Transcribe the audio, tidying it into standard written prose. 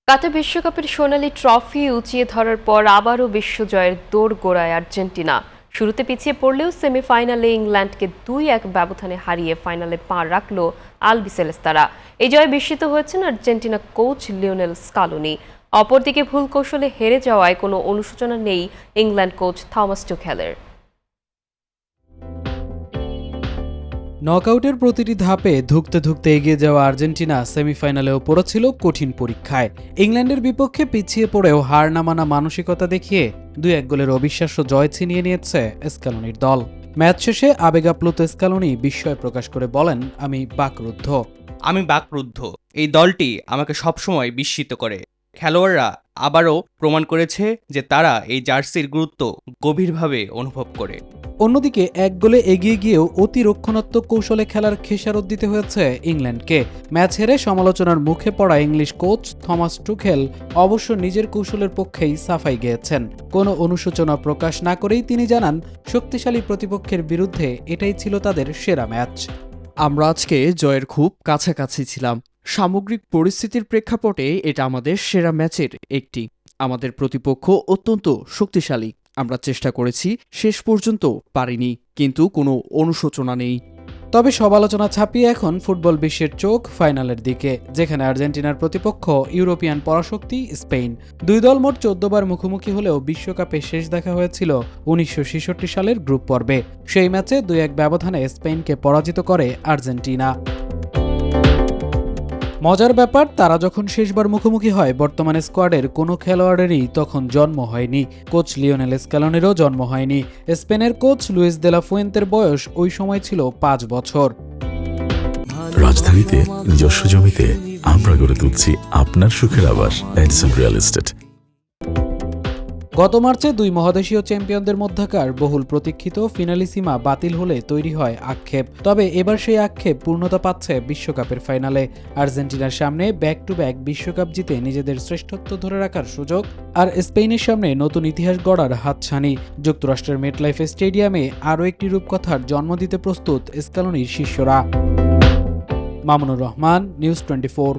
কাতার বিশ্বকাপের সোনালি ট্রফি উঁচিয়ে ধরার পর আবারও বিশ্বজয়ের দোরগোড়ায় আর্জেন্টিনা। শুরুতে পিছিয়ে পড়লেও সেমিফাইনালে ইংল্যান্ডকে 2-1 ব্যবধানে হারিয়ে ফাইনালে পা রাখল আলবিসেলেস্তারা। এই জয়ে বিস্মিত হয়েছেন আর্জেন্টিনা কোচ লিওনেল স্কালোনি। অপরদিকে ভুল কৌশলে হেরে যাওয়ায় কোনো অনুশোচনা নেই ইংল্যান্ড কোচ থমাস টুখেলের। নকআউটের প্রতিটি ধাপে ধুঁকতে ধুঁকতে এগিয়ে যাওয়া আর্জেন্টিনা সেমিফাইনালেও পড়েছিল কঠিন পরীক্ষায়। ইংল্যান্ডের বিপক্ষে পিছিয়ে পড়েও হার না মানা মানসিকতা দেখিয়ে 2-1 গোলের অবিশ্বাস্য জয় ছিনিয়ে নিয়েছে স্ক্যালোনির দল। ম্যাচ শেষে আবেগাপ্লুত স্ক্যালোনি বিস্ময় প্রকাশ করে বলেন, আমি বাকরুদ্ধ। এই দলটি আমাকে সবসময় বিস্মিত করে। খেলোয়াড়রা আবারও প্রমাণ করেছে যে তারা এই জার্সির গুরুত্ব গভীরভাবে অনুভব করে। অন্যদিকে 1 গোলে এগিয়ে গিয়েও অতি রক্ষণাত্মক কৌশলে খেলার খেসারত দিতে হয়েছে ইংল্যান্ডকে। ম্যাচ হেরে সমালোচনার মুখে পড়া ইংলিশ কোচ থমাস টুখেল অবশ্য নিজের কৌশলের পক্ষেই সাফাই গেয়েছেন। কোনো অনুশোচনা প্রকাশ না করেই তিনি জানান, শক্তিশালী প্রতিপক্ষের বিরুদ্ধে এটাই ছিল তাদের সেরা ম্যাচ। আমরা আজকে জয়ের খুব কাছাকাছি ছিলাম। সামগ্রিক পরিস্থিতির প্রেক্ষাপটে এটা আমাদের সেরা ম্যাচের একটি। আমাদের প্রতিপক্ষ অত্যন্ত শক্তিশালী। আমরা চেষ্টা করেছি, শেষ পর্যন্ত পারিনি, কিন্তু কোনো অনুশোচনা নেই। তবে সমালোচনা ছাপিয়ে এখন ফুটবল বিশ্বের চোখ ফাইনালের দিকে, যেখানে আর্জেন্টিনার প্রতিপক্ষ ইউরোপিয়ান পরাশক্তি স্পেন। দুই দল মোট 14 বার মুখোমুখি হলেও বিশ্বকাপে শেষ দেখা হয়েছিল 1966 সালের গ্রুপ পর্বে। সেই ম্যাচে 2-1 ব্যবধানে স্পেনকে পরাজিত করে আর্জেন্টিনা। মজার ব্যাপার, তারা যখন শেষবার মুখোমুখি হয় বর্তমানে স্কোয়াডের কোনো খেলোয়াড়েরই তখন জন্ম হয়নি। কোচ লিওনেল স্ক্যালোনিরও জন্ম হয়নি। স্পেনের কোচ লুইস দে লা ফুয়েন্তের বয়স ওই সময় ছিল 5 বছর। রাজধানীতে নিজস্ব জমিতে আমরা গড়ে তুলছি আপনার সুখের আবাস এডিসন রিয়েল এস্টেট। গত মার্চে 2 মহাদেশীয় চ্যাম্পিয়নদের মধ্যকার বহুল প্রতীক্ষিত ফিনালিসিমা বাতিল হলে তৈরি হয় আক্ষেপ। তবে এবার সেই আক্ষেপ পূর্ণতা পাচ্ছে বিশ্বকাপের ফাইনালে। আর্জেন্টিনার সামনে ব্যাক টু ব্যাক বিশ্বকাপ জিতে নিজেদের শ্রেষ্ঠত্ব ধরে রাখার সুযোগ, আর স্পেনের সামনে নতুন ইতিহাস গড়ার হাতছানি। যুক্তরাষ্ট্রের মেটলাইফ স্টেডিয়ামে আরও একটি রূপকথার জন্ম দিতে প্রস্তুত স্ক্যালোনির শিষ্যরা। মামুনুর রহমান, নিউজ 24।